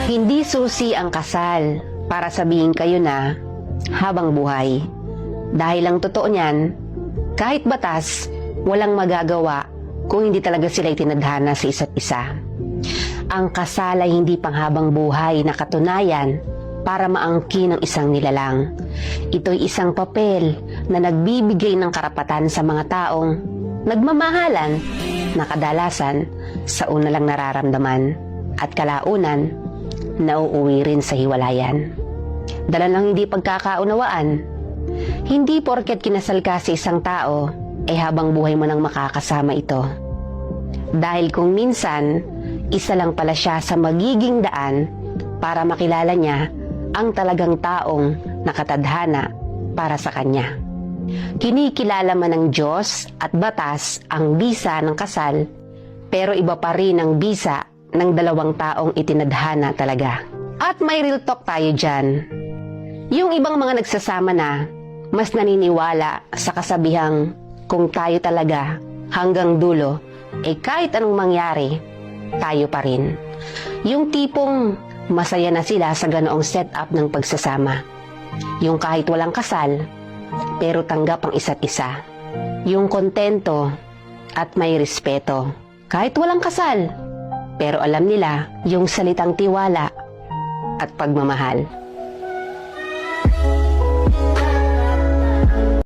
Hindi susi ang kasal para sabihin kayo na habang buhay. Dahil ang totoo niyan, kahit batas, walang magagawa kung hindi talaga sila itinadhana sa isa't isa. Ang kasal ay hindi panghabang buhay na katunayan para maangkin ang isang nilalang. Ito'y isang papel na nagbibigay ng karapatan sa mga taong nagmamahalan na kadalasan sa una lang nararamdaman at kalaunan nauuwi rin sa hiwalayan. Dala ng hindi pagkakaunawaan. Hindi porket kinasal ka sa isang tao, habang buhay mo nang makakasama ito. Dahil kung minsan, isa lang pala siya sa magiging daan para makilala niya ang talagang taong nakatadhana para sa kanya. Kinikilala man ng Diyos at batas ang bisa ng kasal, pero iba pa rin ang bisa ng dalawang taong itinadhana talaga. At may real talk tayo dyan. Yung ibang mga nagsasama na, mas naniniwala sa kasabihang kung tayo talaga hanggang dulo, kahit anong mangyari, tayo pa rin. Yung tipong masaya na sila sa ganoong setup ng pagsasama. Yung kahit walang kasal, pero tanggap ang isa't isa. Yung kontento at may respeto. Kahit walang kasal, pero alam nila yung salitang tiwala at pagmamahal.